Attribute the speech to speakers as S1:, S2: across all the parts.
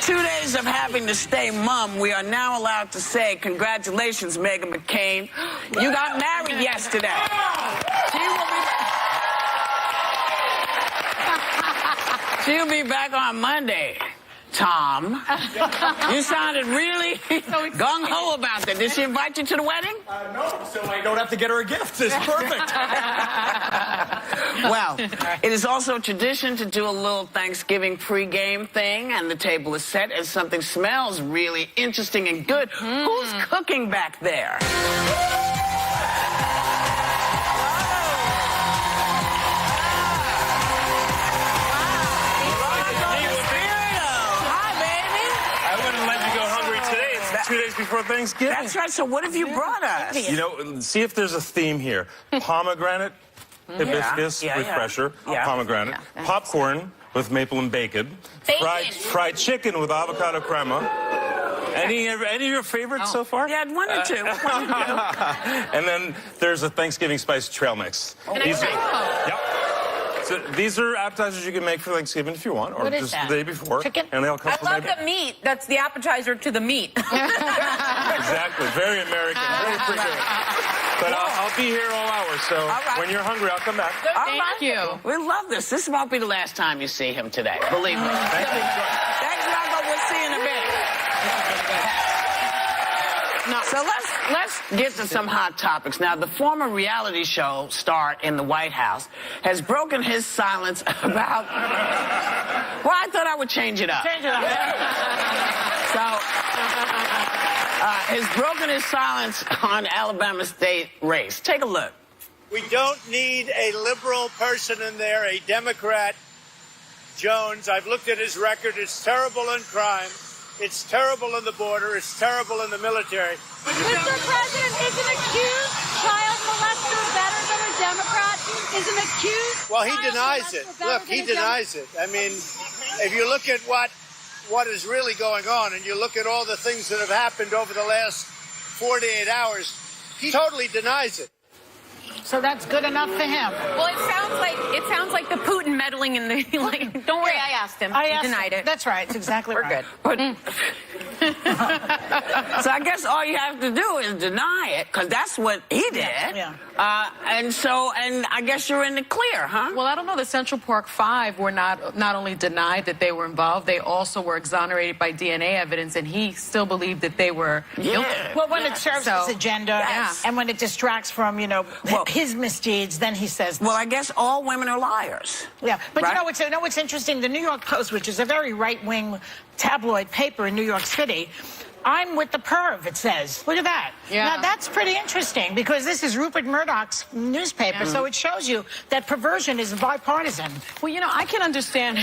S1: 2 days of having to stay mum, we are now allowed to say, congratulations, Meghan McCain. You got married yesterday. She'll be back on Monday. Tom, you sounded really gung-ho about that. Did she invite you to the wedding?
S2: No, so I don't have to get her a gift. It's perfect.
S1: Well, it is also tradition to do a little Thanksgiving pre-game thing, and the table is set as something smells really interesting and good. Who's cooking back there?
S2: I wouldn't let you go hungry today. It's 2 days before Thanksgiving.
S1: That's right. So what have you brought us?
S2: You know, see if there's a theme here. Pomegranate, hibiscus with pressure, pomegranate, popcorn with maple and bacon, fried chicken with avocado crema. Any of your favorites so far?
S1: Yeah, one or two.
S2: And then there's a Thanksgiving spice trail mix. So these are appetizers you can make for Thanksgiving if you want, or just the day before.
S3: Chicken?
S2: And they'll come
S4: I love the meat. That's the appetizer to the meat.
S2: Exactly. Very American. Very pretty. But I'll be here all hour, so when you're hungry, I'll come back.
S1: Thank you. We love this. This won't be the last time you see him today. Believe me.
S2: Thank you.
S1: Thanks, Rocco. We'll see you in a bit. So let's get to some hot topics. Now, the former reality show star in the White House has broken his silence about... Well, I thought I would change it up. Has broken his silence on Alabama state race. Take a look.
S5: We don't need a liberal person in there, a Democrat. Jones, I've looked at his record. It's terrible in crime. It's terrible in the border. It's terrible in the military.
S6: Mr. President, is an accused child molester better than a Democrat? Is an accused
S5: Well, he denies it. Look, he denies it. I mean, if you look at what is really going on and you look at all the things that have happened over the last 48 hours, he totally denies it.
S3: So that's good enough for him.
S4: Well, it sounds like the Putin meddling in the don't worry, I asked him. He denied it.
S3: That's right. It's exactly right.
S4: We're good.
S1: So I guess all you have to do is deny it, because that's what he did. And I guess you're in the clear, huh?
S7: Well, I don't know. The Central Park Five were not only denied that they were involved, they also were exonerated by DNA evidence, and he still believed that they were guilty.
S3: Well, when it serves his agenda and when it distracts from, his misdeeds, then he says...
S1: Well, I guess all women are liars.
S3: Yeah, but you know what's interesting? The New York Post, which is a very right-wing tabloid paper in New York City, I'm with the perv, it says. Look at that.
S7: Yeah.
S3: Now, that's pretty interesting, because this is Rupert Murdoch's newspaper, so it shows you that perversion is bipartisan.
S7: Well, I can understand...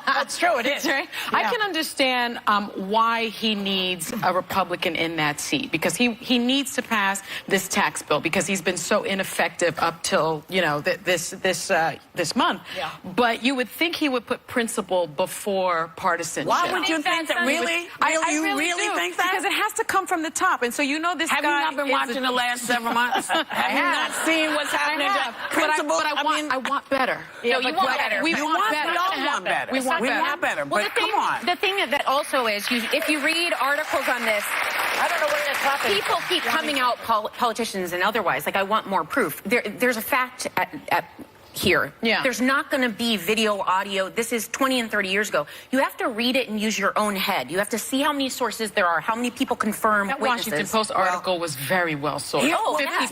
S3: That's true, it is.
S7: Right? I can understand why he needs a Republican in that seat, because he needs to pass this tax bill, because he's been so ineffective up till, this month.
S3: Yeah.
S7: But you would think he would put principle before partisanship.
S1: Why would you think that? Really? You really think that?
S7: Because it has to come from the top. And so this
S1: Have
S7: guy...
S1: you not been watching the last several months? Have you not seen what's happening to principal?
S7: But I want better.
S4: No, you want better.
S7: We want better.
S1: We all want better.
S7: We want better.
S4: Well,
S1: But come on.
S4: the thing that also is, if you read articles on this,
S3: I don't know what you're talking
S4: people keep coming out, politicians and otherwise, like, I want more proof. There's a fact at here.
S7: Yeah.
S4: There's not going to be video, audio. This is 20 and 30 years ago. You have to read it and use your own head. You have to see how many sources there are, how many people confirm
S7: That
S4: witnesses.
S7: Washington Post article was very well sourced.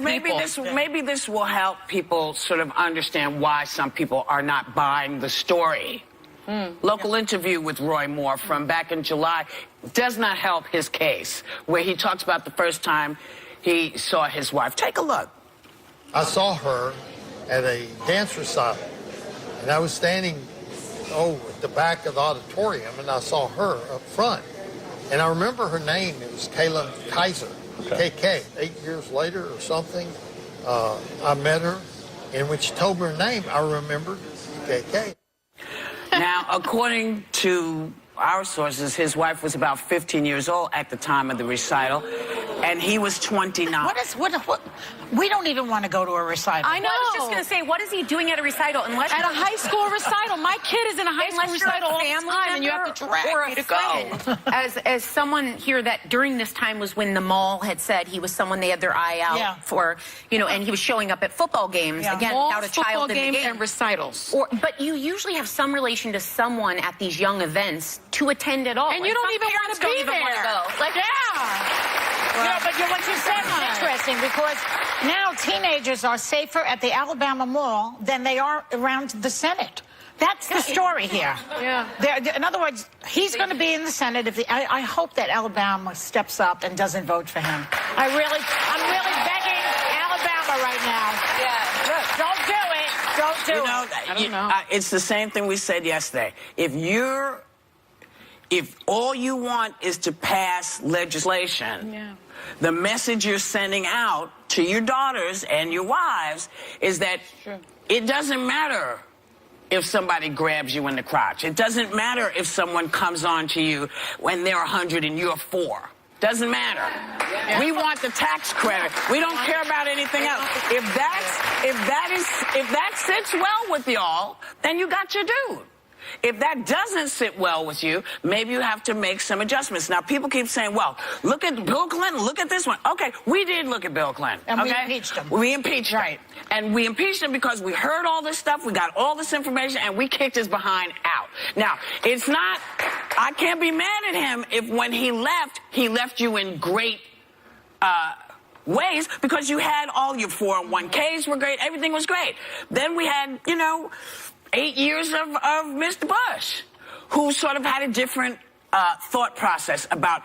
S1: Maybe this will help people sort of understand why some people are not buying the story. Local interview with Roy Moore from back in July does not help his case, where he talks about the first time he saw his wife. Take a look.
S8: I saw her at a dance recital, and I was standing at the back of the auditorium, and I saw her up front, and I remember her name. It was Kayla Kaiser, KK. 8 years later or something, I met her, and when she told me her name, I remembered KK.
S1: Now, according to our sources, his wife was about 15 years old at the time of the recital, and he was 29.
S3: What? We don't even want to go to a recital.
S4: I know. I was just going to say, what is he doing at a recital? Unless
S7: at a high school recital. My kid is in a high school recital all the time, and you have to drag me to go.
S4: As someone here that during this time was when the mall had said he was someone they had their eye out for, you know, and he was showing up at football games, again,
S7: Malls,
S4: without a child in the game.
S7: And recitals.
S4: But you usually have some relation to someone at these young events to attend at all.
S7: And you don't even want to be there.
S4: Like,
S3: You know, but what you said is interesting because now teenagers are safer at the Alabama Mall than they are around the Senate. That's the story here. In other words, he's going to be in the Senate. I hope that Alabama steps up and doesn't vote for him. I'm really begging Alabama right now. Look, don't do it. Don't do it.
S1: I don't know. It's the same thing we said yesterday. If all you want is to pass legislation, the message you're sending out to your daughters and your wives is that it doesn't matter if somebody grabs you in the crotch. It doesn't matter if someone comes on to you when they're 100 and you're 4. Doesn't matter. We want the tax credit. We don't care about anything else. If that sits well with y'all, then you got your dude. If that doesn't sit well with you, maybe you have to make some adjustments. Now, people keep saying, well, look at Bill Clinton, look at this one. Okay, we did look at Bill Clinton.
S3: And we impeached him.
S1: We impeached him. And we impeached him because we heard all this stuff, we got all this information, and we kicked his behind out. Now, it's not, I can't be mad at him if when he left you in great ways because you had all your 401ks were great, everything was great. Then we had, 8 years of Mr. Bush, who sort of had a different thought process about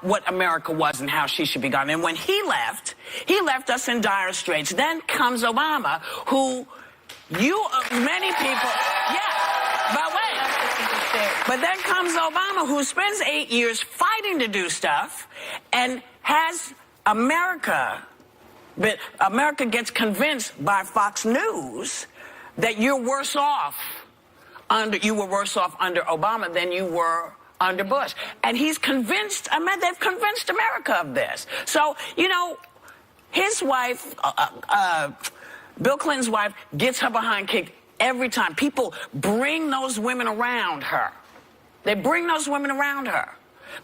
S1: what America was and how she should be gone. And when he left us in dire straits. Then comes Obama, who many people, but then comes Obama, who spends 8 years fighting to do stuff and has America gets convinced by Fox News that you were worse off under Obama than you were under Bush. And he's convinced, they've convinced America of this. So, his wife, Bill Clinton's wife, gets her behind kicked every time. People bring those women around her. They bring those women around her.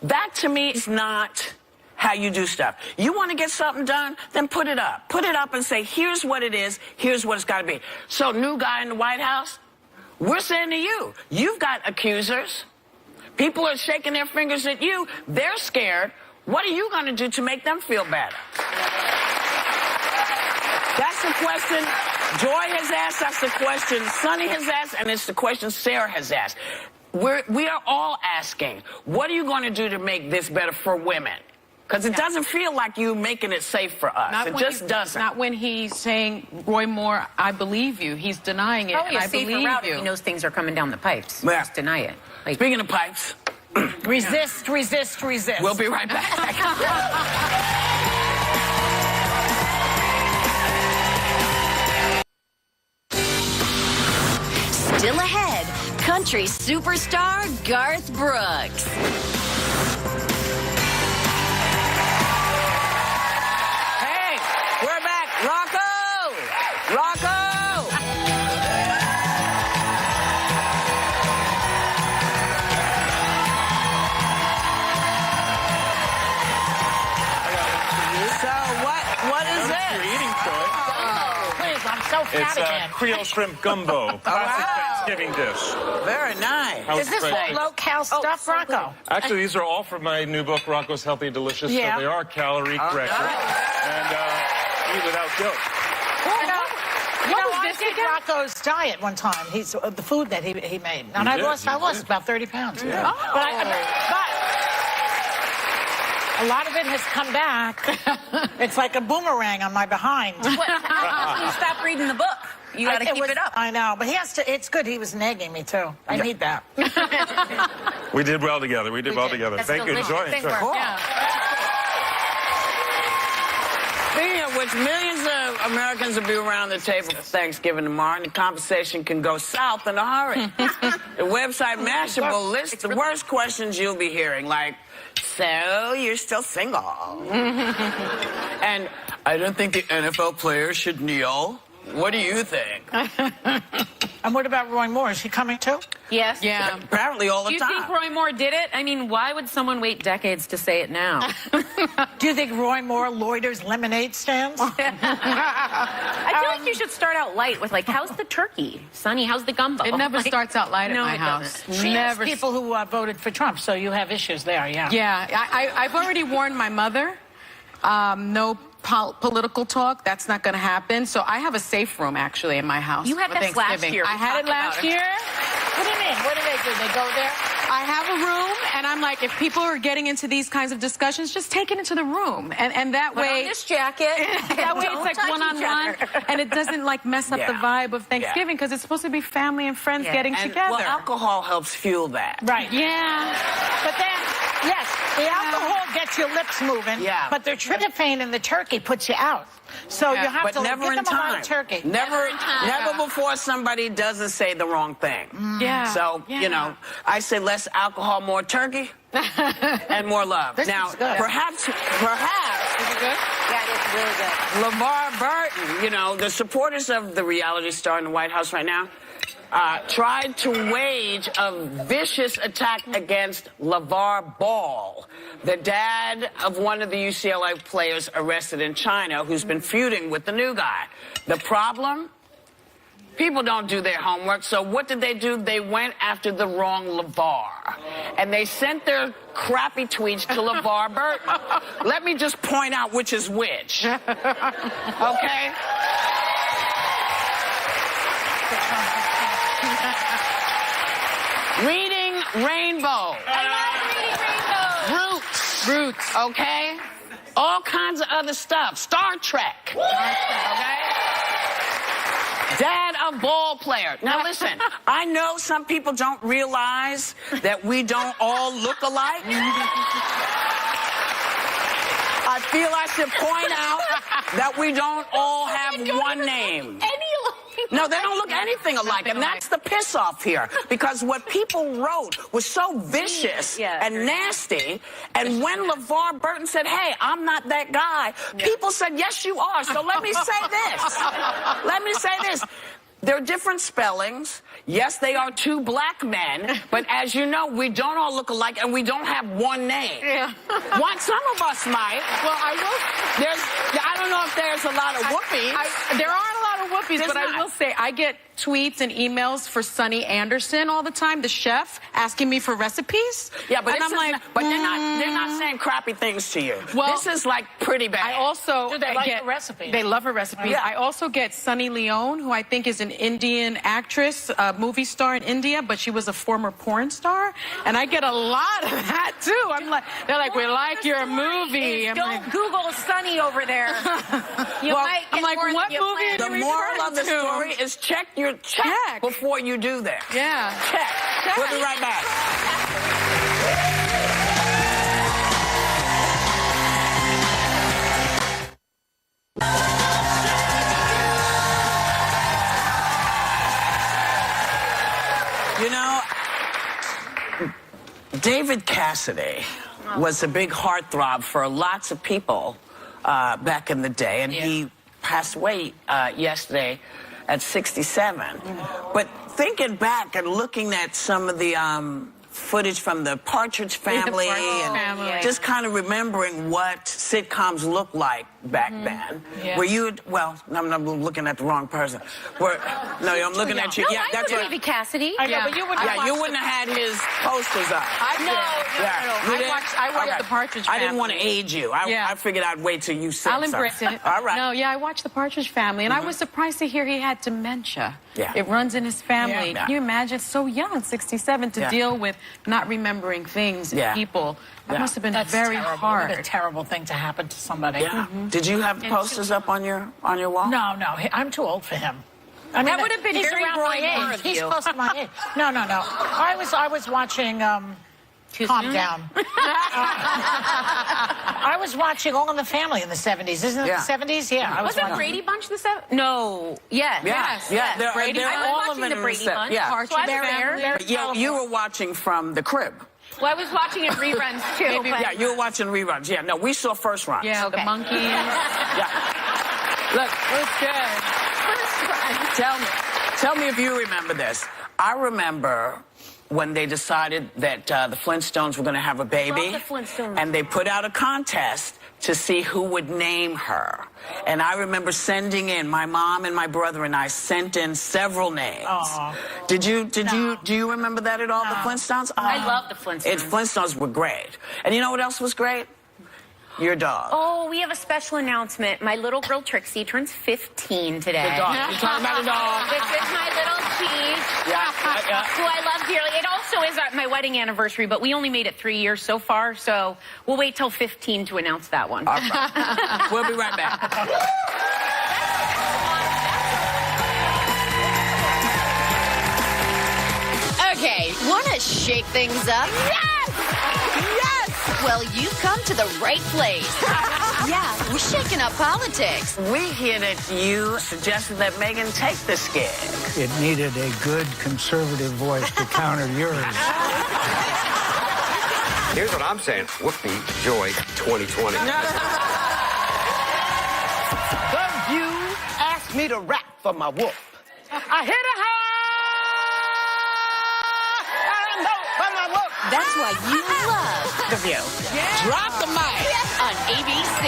S1: That, to me, is not how you do stuff. You want to get something done, then put it up. Put it up and say, here's what it is, here's what it's got to be. So, new guy in the White House, we're saying to you, you've got accusers. People are shaking their fingers at you. They're scared. What are you going to do to make them feel better? That's the question Joy has asked, that's the question Sonny has asked, and it's the question Sarah has asked. We are all asking, what are you going to do to make this better for women? Because it doesn't feel like you making it safe for us. It just doesn't.
S7: Not when he's saying, Roy Moore, I believe you. He's denying it, and I believe you.
S4: He knows things are coming down the pipes. Just deny it.
S1: Speaking of pipes.
S3: Resist.
S1: We'll be right back.
S9: Still ahead, country superstar Garth Brooks.
S1: We're back. Rocco! So what is this?
S2: You're eating, Troy.
S3: Please, I'm so fat
S2: It's
S3: again.
S2: Creole shrimp gumbo. Classic Thanksgiving dish.
S1: Very nice.
S3: Is this all low-cal stuff, Rocco?
S2: Actually, these are all from my new book, Rocco's Healthy and Delicious.
S3: Yeah.
S2: So they are calorie corrected. And eat without guilt.
S3: I did Rocco's diet one time. He's the food that he made, and I lost about 30 pounds.
S2: Yeah.
S3: But a lot of it has come back. It's like a boomerang on my behind.
S4: You stop reading the book. You got to keep it up.
S3: I know, but he has to. It's good. He was nagging me too. I need that.
S2: We did well together. We did well together.
S4: That's
S2: Thank you.
S4: delicious.
S2: Enjoy it.
S4: Thanks,
S2: Enjoy it.
S4: Mark. Yeah.
S1: Speaking of which, millions of Americans will be around the table for Thanksgiving tomorrow, and the conversation can go south in a hurry. The website Mashable lists the worst questions you'll be hearing, like, so you're still single? And I don't think the NFL players should kneel. What do you think?
S3: And what about Roy Moore? Is he coming too?
S4: Yes.
S7: Yeah.
S1: Apparently all the
S4: Do you
S1: time.
S4: think Roy Moore did it? I mean, why would someone wait decades to say it now?
S3: Do you think Roy Moore loiters lemonade stands?
S4: I feel like you should start out light with, like, how's the turkey? Sonny, how's the gumbo?
S7: It never starts out light at my house.
S3: She has
S7: Never.
S3: people who voted for Trump, so you have issues there, yeah.
S7: Yeah, I've already warned my mother. No political talk. That's not going to happen. So I have a safe room, actually, in my house.
S4: You had
S7: for
S4: this last
S7: Thanksgiving.
S4: year.
S7: I had it last year.
S3: What do you mean? What do they do? They go there?
S7: I have a room, and I'm like, if people are getting into these kinds of discussions, just take it into the room. And that
S4: Put
S7: way...
S4: on this jacket.
S7: That way
S4: Don't
S7: it's like
S4: touch each
S7: one-on-one,
S4: other.
S7: and it doesn't, like, mess up the vibe of Thanksgiving, because it's supposed to be family and friends getting
S1: And,
S7: together.
S1: well, alcohol helps fuel that.
S3: Right.
S7: Yeah.
S3: But then, yes, the alcohol gets your lips moving, but the tryptophan in the turkey puts you out. So you have
S1: But
S3: to
S1: never
S3: give
S1: in
S3: them a lot
S1: time.
S3: of turkey.
S1: Never before somebody doesn't say the wrong thing.
S7: Yeah.
S1: So, you know, I say less alcohol, more turkey, and more love.
S3: This
S1: now,
S3: is good.
S1: perhaps,
S7: Is it good?
S4: Yeah, it's really good.
S1: LeVar Burton, you know, the supporters of the reality star in the White House right now, tried to wage a vicious attack against LeVar Ball, the dad of one of the UCLA players arrested in China who's been feuding with the new guy. The problem? People don't do their homework, so what did they do? They went after the wrong LeVar. And they sent their crappy tweets to LeVar Burton. Let me just point out which is which. Okay? Reading Rainbow.
S4: I love
S1: Roots.
S7: Roots.
S1: Okay? All kinds of other stuff. Star Trek. Okay? Dad of ball player. Now listen, I know some people don't realize that we don't all look alike. I feel I should point out that we don't all have one name. No, they don't look anything alike, and that's the piss off here. Because what people wrote was so vicious and nasty, and when LeVar Burton said, hey, I'm not that guy, people said, yes, you are. So let me say this. Let me say this. They're different spellings. Yes, they are two black men, but as you know, we don't all look alike, and we don't have one name.
S7: Yeah.
S1: Some of us might. Well, I don't know if there's a lot of whoopies.
S7: There aren't a lot of whoopies,
S1: There's
S7: but
S1: not.
S7: I will say I get tweets and emails for Sonny Anderson all the time, the chef, asking me for recipes.
S1: Yeah, but
S7: and I'm like,
S1: but they're not saying crappy things to you.
S7: Well,
S1: this is like pretty bad.
S7: I also
S3: Do they like
S7: get
S3: her recipes?
S7: They love her recipes.
S1: Yeah.
S7: I also get Sunny Leone, who I think is an Indian actress, a movie star in India, but she was a former porn star, and I get a lot of that too. I'm like, they're like, we like your movie. I'm
S4: Don't
S7: like,
S4: Google Sonny over there. You might get
S7: I'm like,
S4: more
S7: what
S4: than you
S7: movie?
S4: planned.
S1: the moral of the story is check before you do that.
S7: Yeah.
S1: Check. We'll be right back. You know, David Cassidy was a big heartthrob for lots of people back in the day, and he passed away yesterday at 67. But thinking back and looking at some of the footage from the Partridge Family and just kind of remembering what sitcoms looked like back then. Were you, well, I'm looking at the wrong person. I'm looking at you.
S4: No,
S1: Yeah,
S4: I
S1: that's
S4: know
S1: what.
S4: David Cassidy.
S3: I know, but you wouldn't
S1: Yeah, you wouldn't have had his posters up.
S7: No.
S1: You didn't?
S7: I watched
S1: Okay.
S7: the Partridge
S1: I didn't
S7: Family.
S1: want to age you. I figured I'd wait till you said
S7: I'll embrace
S1: something.
S7: it.
S1: All right.
S7: No, I watched the Partridge Family, and I was surprised to hear he had dementia.
S1: Yeah.
S7: It runs in his family.
S1: Yeah.
S7: Can you imagine? So young, 67, to deal with not remembering things and people. That must have been very hard.
S3: What a terrible thing to happen to somebody.
S1: Yeah. Did you have posters up on your wall?
S3: No, I'm too old for him. I mean,
S4: That would have been
S3: he's
S4: very
S3: around
S4: Roy
S3: my
S4: Moore
S3: age.
S4: of
S3: He's
S4: you.
S3: close to my age. No. I was watching. Calm down. I was watching All in the Family in the 70s. Isn't it the 70s? Yeah. I was
S4: Wasn't Brady Bunch the 70s? No. Yes.
S1: Yeah.
S4: Brady. I was watching the Brady Bunch.
S1: Yeah.
S4: So I was there.
S1: Yeah, you were watching from the crib.
S4: Well, I was watching it reruns, too.
S1: Yeah, you were watching reruns. Yeah, no, we saw first runs.
S7: Yeah, the monkeys.
S1: Yeah. Look,
S7: What's good?
S4: First runs.
S1: tell me if you remember this. I remember when they decided that the Flintstones were going to have a baby.
S4: Love the Flintstones.
S1: And they put out a contest to see who would name her. And I remember sending in, my mom and my brother and I sent in several names.
S3: Aww.
S1: Do you remember that at all, the Flintstones?
S4: I love the Flintstones.
S1: Flintstones were great. And you know what else was great? Your dog.
S4: Oh, we have a special announcement. My little girl Trixie turns 15 today.
S1: The dog. You're talking about a dog.
S4: This is my little cheese, who I love dearly. It also is my wedding anniversary, but we only made it 3 years so far, so we'll wait till 15 to announce that one.
S1: All right. We'll be right back.
S9: Okay, want to shake things up? Yes! Yes! Well, you've come to the right place. Yeah, we're shaking up politics.
S1: We hear that you suggested that Megan take this gig.
S10: It needed a good conservative voice to counter yours.
S11: Here's what I'm saying. Whoopee joy 2020.
S12: Some you asked me to rap for my whoop. I hit a high and low for my whoop.
S9: That's why you love
S1: The View.
S9: Yeah.
S1: Drop the mic
S9: on ABC.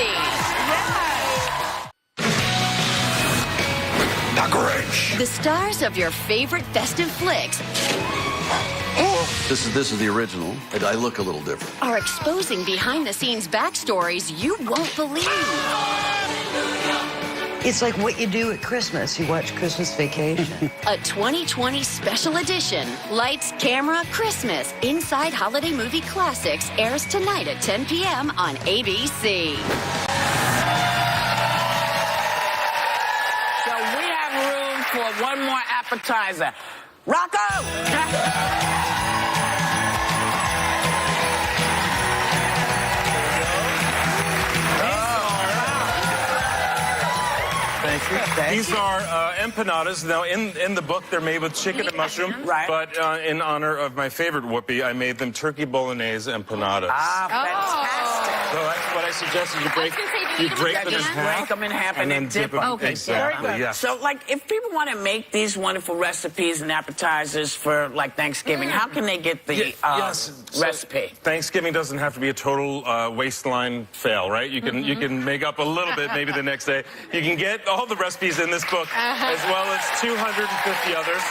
S11: The Grinch.
S9: The stars of your favorite festive flicks
S13: This is the original. I look a little different.
S9: are exposing behind-the-scenes backstories you won't believe.
S14: It's like what you do at Christmas. You watch Christmas Vacation.
S9: A 2020 special edition, Lights, Camera, Christmas, Inside Holiday Movie Classics airs tonight at 10 p.m. on ABC.
S1: So we have room for one more appetizer. Rocco!
S2: Thank you. These are empanadas. Now, in the book, they're made with chicken and mushroom.
S1: Right.
S2: But in honor of my favorite whoopee, I made them turkey bolognese empanadas.
S1: Ah, fantastic.
S2: So that's what I suggested. You break them in half.
S1: Break them in half and then dip them.
S2: Okay, exactly. Yeah.
S1: So, like, if people want to make these wonderful recipes and appetizers for, like, Thanksgiving, how can they get the recipe?
S2: So Thanksgiving doesn't have to be a total waistline fail, right? You can make up a little bit maybe the next day. You can get all the recipes in this book, as well as 250 others.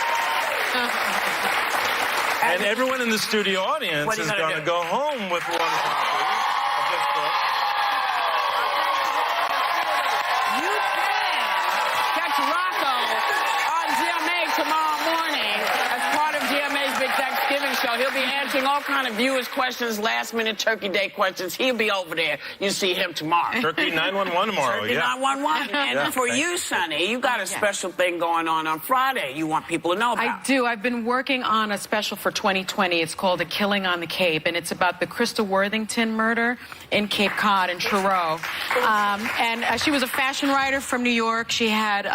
S2: And everyone in the studio audience is going to go home with one copy of this book.
S1: You can catch Rocco on GMA tomorrow morning as part of GMA's Big Thanksgiving show. He'll be answering all kind of viewers' questions, last-minute Turkey Day questions. He'll be over there. You see him tomorrow.
S2: Turkey 911 tomorrow,
S1: Turkey 911. And for you, Sonny, you got a special thing going on Friday you want people to know about.
S7: I do. I've been working on a special for 2020. It's called A Killing on the Cape, and it's about the Krista Worthington murder in Cape Cod and Truro. She was a fashion writer from New York. She had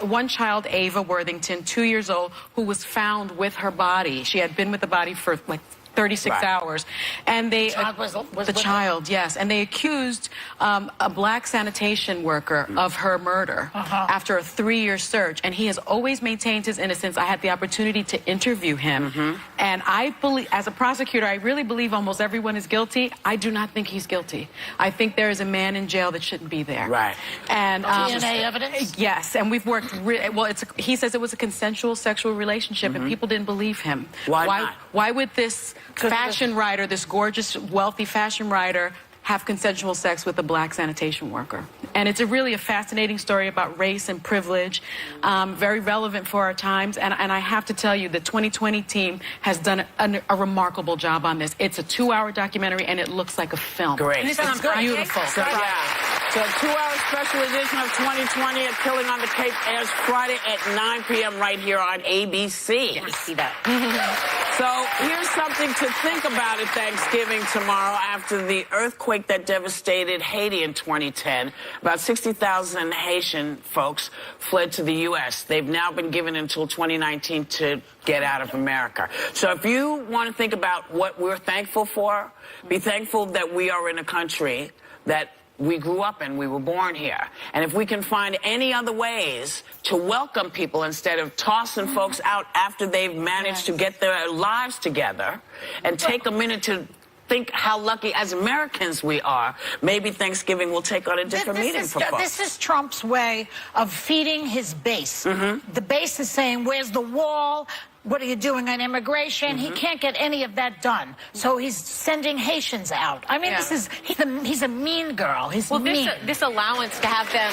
S7: one child, Ava Worthington, 2 years old, who was found with her body. She had been with the body for like 36 hours. And they... The child, yes. And they accused a black sanitation worker of her murder after a 3-year search. And he has always maintained his innocence. I had the opportunity to interview him. And I believe, as a prosecutor, I really believe almost everyone is guilty. I do not think he's guilty. I think there is a man in jail that shouldn't be there.
S1: Right.
S3: And DNA evidence?
S7: Yes. And we've worked well, he says it was a consensual sexual relationship, and people didn't believe him.
S1: Why not?
S7: Why would this fashion writer, this gorgeous, wealthy fashion writer, have consensual sex with a black sanitation worker? And it's really a fascinating story about race and privilege, very relevant for our times. And I have to tell you, the 2020 team has done a remarkable job on this. It's a 2-hour documentary, and it looks like a film.
S1: Great.
S7: It's beautiful.
S1: Yeah. So 2-hour special edition of 2020 at Killing on the Cape airs Friday at 9 p.m. right here on ABC.
S4: Didn't see that.
S1: So here's something to think about at Thanksgiving tomorrow after the earthquake that devastated Haiti in 2010. About 60,000 Haitian folks fled to the U.S. They've now been given until 2019 to get out of America. So if you want to think about what we're thankful for, be thankful that we are in a country that we grew up in, we were born here. And if we can find any other ways to welcome people instead of tossing folks out after they've managed to get their lives together, and take a minute to think how lucky as Americans we are, maybe Thanksgiving will take on a different meaning for folks.
S3: This is Trump's way of feeding his base. The base is saying, where's the wall? What are you doing on immigration? He can't get any of that done. So he's sending Haitians out. I mean, he's a mean girl. He's mean.
S4: This allowance to have them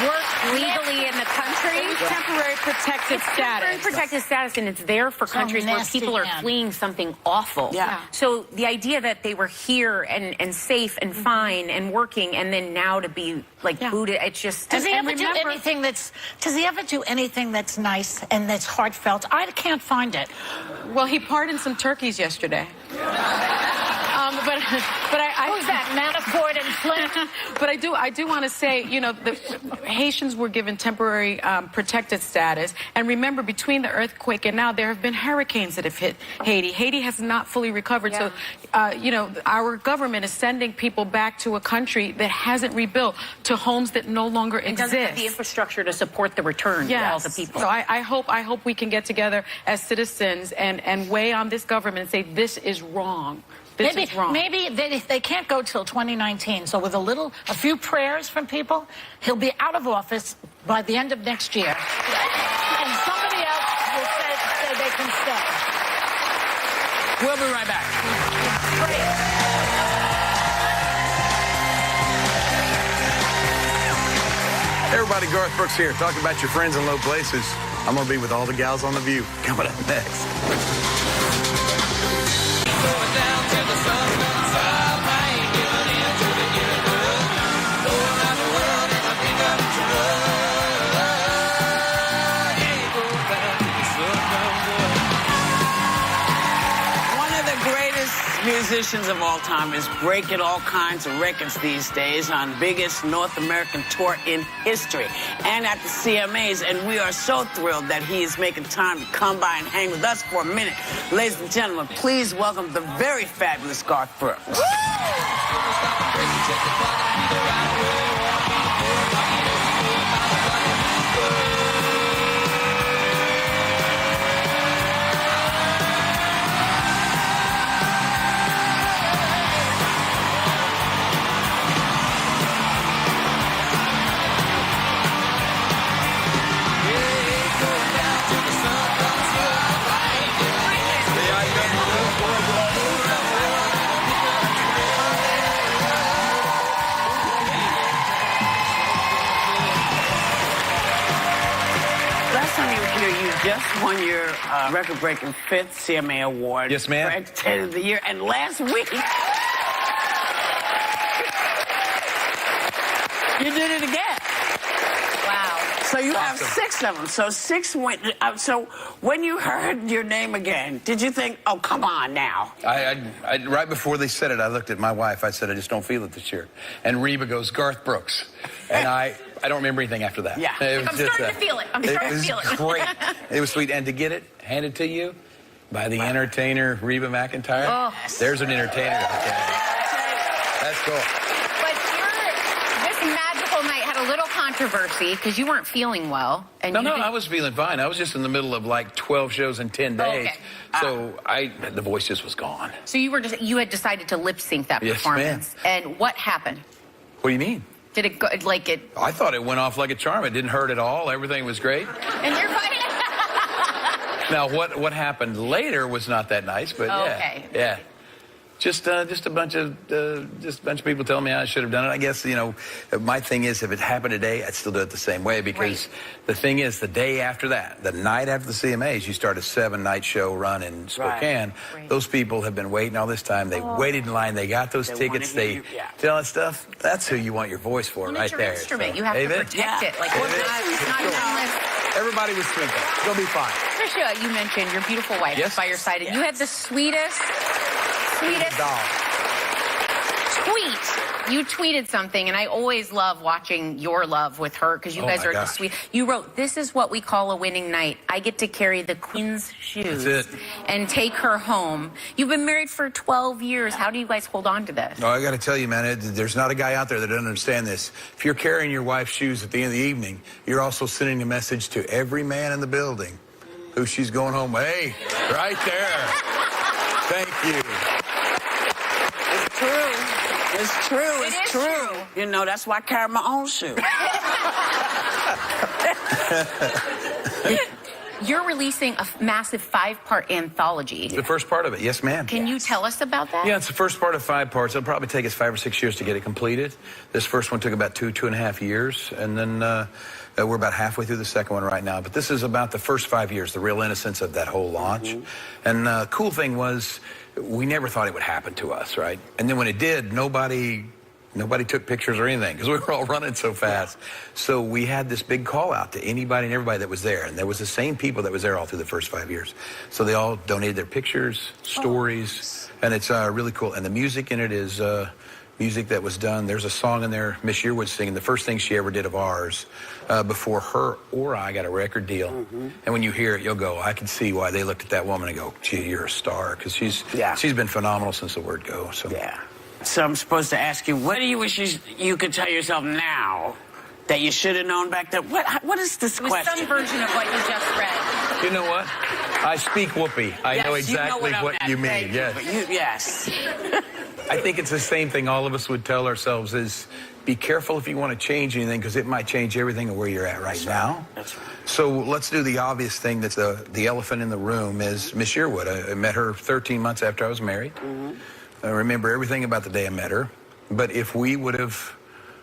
S4: work legally in the country.
S7: Temporary protected status.
S4: Temporary protected status, and it's there for countries where people are fleeing something awful.
S1: Yeah.
S4: So the idea that they were here and safe and fine and working, and then now to be like booted, it's just.
S3: Does he ever do anything that's? Does he ever do anything that's nice and that's heartfelt? I can't find it.
S7: Well, he pardoned some turkeys yesterday.
S3: Who's that, Manafort and Flint?
S7: But I do want to say, you know, the Haitians were given temporary protected status. And remember, between the earthquake and now, there have been hurricanes that have hit Haiti. Haiti has not fully recovered. So, you know, our government is sending people back to a country that hasn't rebuilt, to homes that no longer exist.
S4: It doesn't have the infrastructure to support the return of all the people.
S7: So I hope we can get together as citizens and weigh on this government and say, this is wrong.
S3: Maybe they can't go till 2019. So with a few prayers from people, he'll be out of office by the end of next year. And somebody else will say they can stay.
S1: We'll be right back.
S15: Hey everybody, Garth Brooks here, talking about your friends in low places. I'm going to be with all the gals on The View coming up next.
S1: Musicians of all time is breaking all kinds of records these days on biggest North American tour in history and at the CMAs, and we are so thrilled that he is making time to come by and hang with us for a minute. Ladies and gentlemen, please welcome the very fabulous Garth Brooks. Just won your record-breaking 5th CMA award.
S15: Yes, ma'am.
S1: For Entertainer of the Year. And last week, you did it again.
S4: Wow.
S1: So you have 6 of them. So 6 went. So when you heard your name again, did you think, oh, come on now?
S15: Right before they said it, I looked at my wife. I said, I just don't feel it this year. And Reba goes, Garth Brooks. And I don't remember anything after that.
S1: Yeah.
S4: I'm starting to feel it. I'm starting to feel it.
S15: It was great. It was sweet. And to get it handed to you by the entertainer, Reba McEntire, there's an entertainer. Okay. That's cool.
S4: But this magical night had a little controversy because you weren't feeling well. And
S15: No, I was feeling fine. I was just in the middle of like 12 shows in 10 days.
S4: Okay.
S15: So the voice just was gone.
S4: So you had decided to lip sync that performance. And what happened?
S15: What do you mean?
S4: Did it go like it?
S15: I thought it went off like a charm. It didn't hurt at all. Everything was great.
S4: And you're fine.
S15: Now, what happened later was not that nice, but
S4: okay.
S15: Yeah. Just a bunch of people telling me I should have done it. I guess, you know, my thing is, if it happened today, I'd still do it the same way, because the thing is, the day after that, the night after the CMAs, you start a 7-night show run in Spokane. Those people have been waiting all this time. They waited in line. They got those tickets. They tell that stuff. That's who you want your voice for, right there.
S4: Instrument. You have to protect it. Like, it's not harmless.
S15: Everybody was thinking, you'll be fine.
S4: Tricia, you mentioned your beautiful wife by your side, and you had the sweetest tweet. You tweeted something, and I always love watching your love with her, because you guys are the sweet. You wrote, "This is what we call a winning night. I get to carry the queen's shoes and take her home." You've been married for 12 years. How do you guys hold on to this?
S15: Oh, I got to tell you, man, there's not a guy out there that doesn't understand this. If you're carrying your wife's shoes at the end of the evening, you're also sending a message to every man in the building who she's going home. Hey, right there. Thank you.
S1: It's true. It's true. You know, that's why I carry my own shoe.
S4: You're releasing a massive 5-part anthology.
S15: The first part of it, yes, ma'am.
S4: Can you tell us about that?
S15: Yeah, it's the first part of 5 parts. It'll probably take us 5 or 6 years to get it completed. This first one took about 2.5 years, and then we're about halfway through the second one right now. But this is about the first 5 years, the real innocence of that whole launch. And the cool thing was, we never thought it would happen to us, right? And then when it did, nobody took pictures or anything, because we were all running so fast. So we had this big call out to anybody and everybody that was there. And there was the same people that was there all through the first 5 years. So they all donated their pictures, stories, and it's really cool. And the music in it is music that was done. There's a song in there, Miss Yearwood's singing, the first thing she ever did of ours, before her or I got a record deal. And when you hear it, you'll go, I can see why they looked at that woman and go, gee, you're a star, because she's been phenomenal since the word go. So
S1: So I'm supposed to ask you, what do you wish you could tell yourself now that you should have known back then? What is this question?
S4: Some version of what you just read.
S15: You know what? I speak whoopee. I know exactly what you mean.
S1: Yes.
S15: I think it's the same thing all of us would tell ourselves is, be careful if you want to change anything, because it might change everything of where you're at right now.
S1: That's right.
S15: So let's do the obvious thing that's the elephant in the room is Miss Yearwood. I met her 13 months after I was married. I remember everything about the day I met her. But if we would have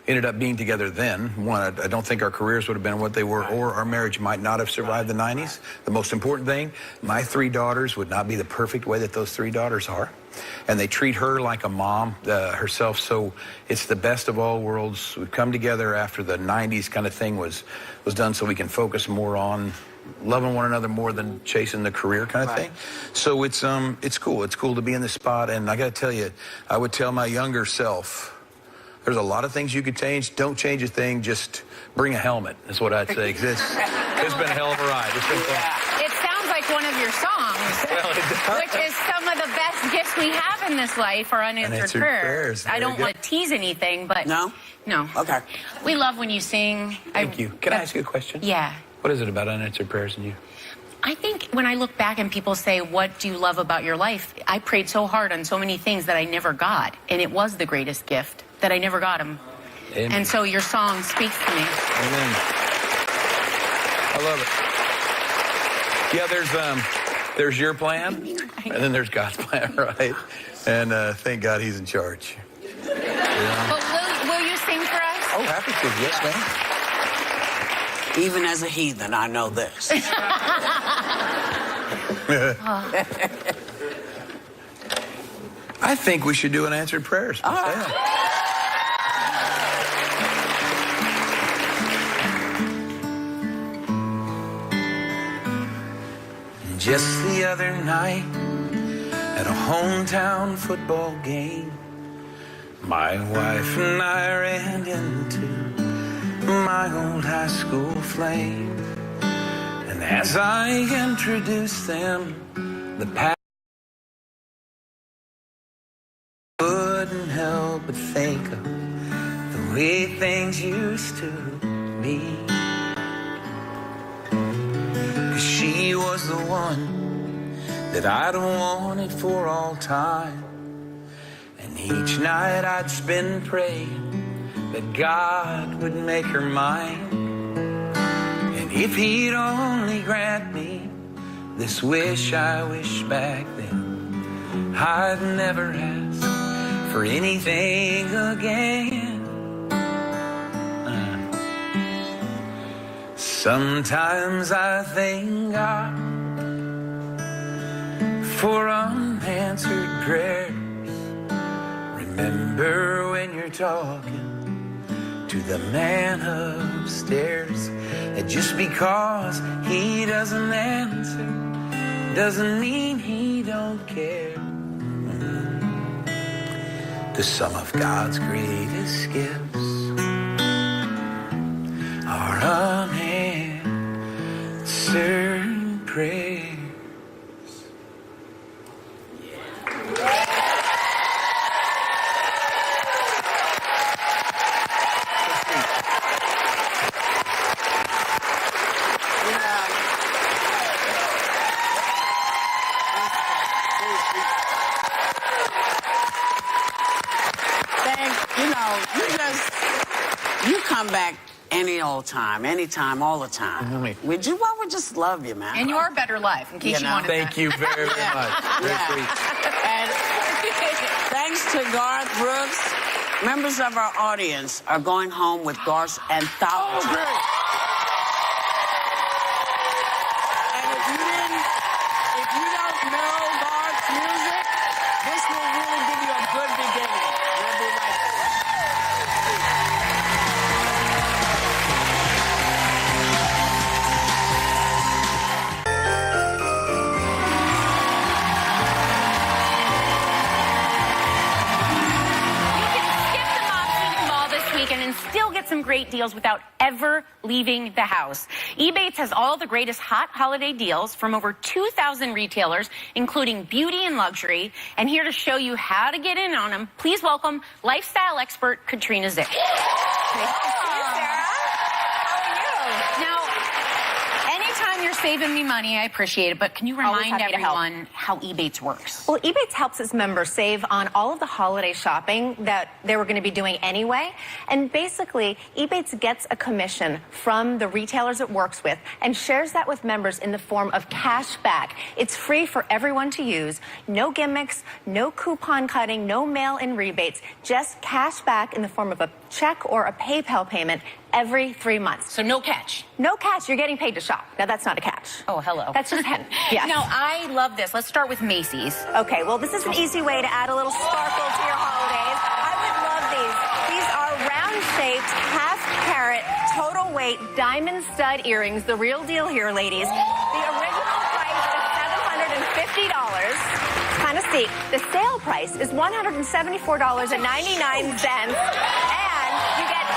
S15: ended up being together then, one, I don't think our careers would have been what they were, or our marriage might not have survived the 90s. The most important thing, my 3 daughters would not be the perfect way that those 3 daughters are. And they treat her like a mom herself, so it's the best of all worlds. We've come together after the 90s kind of thing was done, so we can focus more on loving one another more than chasing the career kind of thing. So it's cool. It's cool to be in this spot, and I got to tell you, I would tell my younger self, there's a lot of things you could change. Don't change a thing. Just bring a helmet, is what I'd say. It's been a hell of a ride. It's been fun.
S4: It sounds like one of your songs, which is some of the best gifts we have in this life are unanswered prayers. I don't want to tease anything, but... No? Okay. We love when you sing.
S15: Thank you. Can I ask you a question?
S4: Yeah.
S15: What is it about unanswered prayers in you?
S4: I think when I look back and people say, what do you love about your life? I prayed so hard on so many things that I never got, and it was the greatest gift that I never got them.
S15: Amen.
S4: And so your song speaks to me.
S15: Amen. I love it. Yeah, there's your plan, and then there's God's plan, right? And thank God he's in charge. Yeah.
S4: But will you sing for us?
S15: Oh, happy to. Yes, ma'am.
S1: Even as a heathen, I know this.
S15: I think we should do unanswered prayers. Just the other night at a hometown football game, my wife and I ran into my old high school flame. And as I introduced them, the past couldn't help but think of the way things used to be. 'Cause she was the one that I'd wanted for all time. And each night I'd spend praying that God would make her mine. And if he'd only grant me this wish I wish back then, I'd never ask for anything again. Sometimes I thank God for unanswered prayers. Remember when you're talking to the man upstairs, that just because he doesn't answer doesn't mean he don't care. The sum of God's greatest gifts are unanswered prayers.
S1: You come back any old time, anytime, all the time. We just love you, man.
S4: And you are Better Life, in case you wanted
S15: Thank you very, very much. Very sweet.
S1: And thanks to Garth Brooks, members of our audience are going home with Garth's anthology. And if you don't know Garth's music, this will really give you a good beginning. We'll be right back.
S4: And still get some great deals without ever leaving the house. Ebates has all the greatest hot holiday deals from over 2,000 retailers, including beauty and luxury. And here to show you how to get in on them, please welcome lifestyle expert Katrina Zick. You're saving me money. I appreciate it. But can you remind everyone how Ebates works?
S16: Well, Ebates helps its members save on all of the holiday shopping that they were going to be doing anyway. And basically, Ebates gets a commission from the retailers it works with and shares that with members in the form of cash back. It's free for everyone to use. No gimmicks, no coupon cutting, no mail-in rebates, just cash back in the form of a check or a PayPal payment every 3 months.
S4: So no catch?
S16: No catch. You're getting paid to shop. Now, that's not a catch.
S4: Oh, hello.
S16: That's just yes.
S4: No, I love this. Let's start with Macy's.
S16: Okay, well, this is an easy way to add a little sparkle to your holidays. I would love these. These are round-shaped, half-carat, total weight, diamond stud earrings. The real deal here, ladies. The original price is $750. Kind of steep. The sale price is $174.99. And you get 10%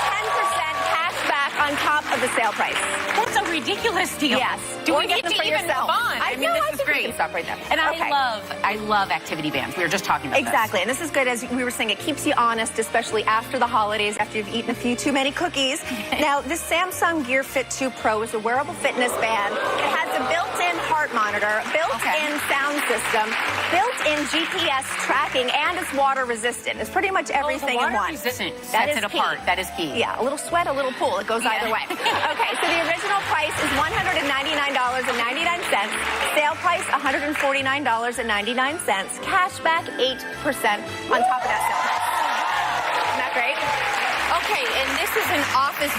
S16: cash back on top of the sale price.
S4: That's a ridiculous deal.
S16: Yes.
S4: Do we
S16: get
S4: need
S16: them
S4: to
S16: for
S4: even
S16: yourself?
S4: move on? I mean, this is great.
S16: Stop right there.
S4: And I love activity bands. We were just talking about
S16: Exactly. And this is good, as we were saying. It keeps you honest, especially after the holidays, after you've eaten a few too many cookies. Now, this Samsung Gear Fit 2 Pro is a wearable fitness band. It has a built-in heart monitor, built-in sound system, built-in GPS tracking, and it's water resistant. It's pretty much everything in one.
S4: Resistant
S16: That
S4: sets
S16: is
S4: it apart.
S16: key.
S4: That is key.
S16: Yeah, a little sweat, a little pull. It goes either way. Okay, so the original price is $199.99. Sale price $149.99. Cash back 8% on top of that sale price. Isn't that great?
S4: Okay, and this is an Office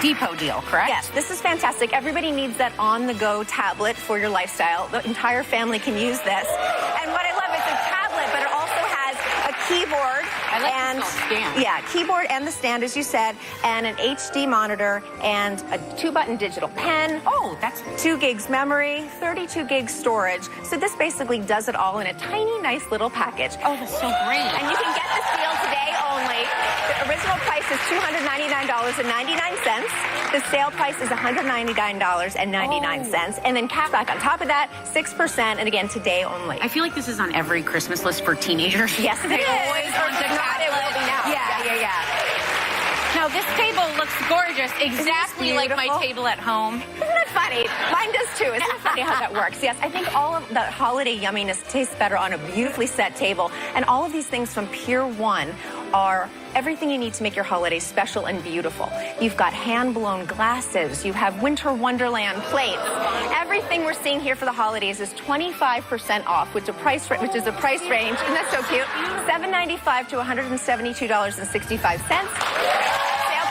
S4: Depot deal, correct?
S16: Yes, this is fantastic. Everybody needs that on-the-go tablet for your lifestyle. The entire family can use this. And what I love, it's a tablet, but it also has a keyboard.
S4: I like the stand.
S16: Yeah, keyboard and the stand, as you said, and an HD monitor and a 2-button digital pen.
S4: Oh, that's
S16: 2 gigs memory, 32 gigs storage. So this basically does it all in a tiny, nice little package.
S4: Oh, that's so great.
S16: And you can get this deal today only. The original price is $299.99. The sale price is $199.99. And then cash back on top of that, 6%. And again, today only.
S4: I feel like this is on every Christmas list for teenagers.
S16: Yes, it is.
S4: Always want the
S16: It will be now.
S4: Yeah. Now, this table looks gorgeous, exactly like my table at home.
S16: Isn't that funny? Mine does too. Isn't it funny how that works? Yes, I think all of the holiday yumminess tastes better on a beautifully set table. And all of these things from Pier 1 are everything you need to make your holidays special and beautiful. You've got hand-blown glasses. You have Winter Wonderland plates. Everything we're seeing here for the holidays is 25% off, which is a price range. Isn't that so cute? $795 to $172.65. Sale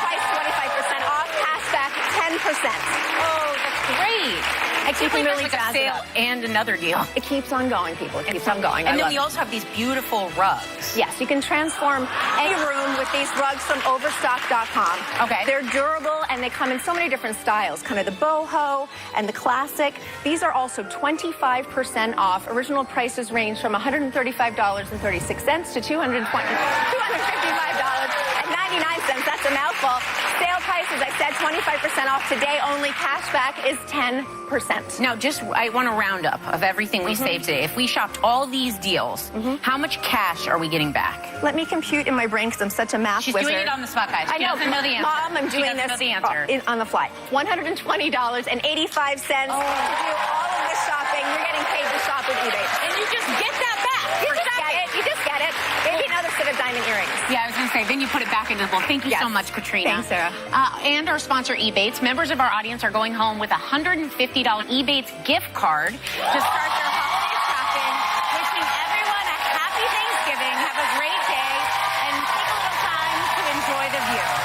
S16: price 25% off. Cashback 10%.
S4: Oh, that's great. I can't believe
S16: really
S4: there's like a sale and another deal.
S16: It keeps on going, people. It keeps on going.
S4: And then we also have these beautiful rugs.
S16: Yes, you can transform any room with these rugs from Overstock.com.
S4: Okay.
S16: They're durable, and they come in so many different styles, kind of the boho and the classic. These are also 25% off. Original prices range from $135.36 to $255.99. That's a mouthful. Sale price, as I said, 25% off today only. Cashback is 10%.
S4: Now, I want a roundup of everything we saved today. If we shopped all these deals, how much cash are we getting back?
S16: Let me compute in my brain because I'm such a math
S4: She's
S16: wizard.
S4: doing it on the spot, guys. She doesn't know the answer.
S16: Mom, I'm doing this
S4: know the answer.
S16: On the fly. $120.85 to do all of this shopping. You're getting paid to shop with eBay.
S4: And you just get that back.
S16: You just get it. Maybe another set of diamond earrings.
S4: Yeah, I was going to say, then you put it back into the bowl. Thank you so much, Katrina.
S16: Thanks, Sarah.
S4: And our sponsor, Ebates. Members of our audience are going home with a $150 Ebates gift card to start their holiday shopping. Wishing everyone a happy Thanksgiving. Have a great day. And take a little time to enjoy the view.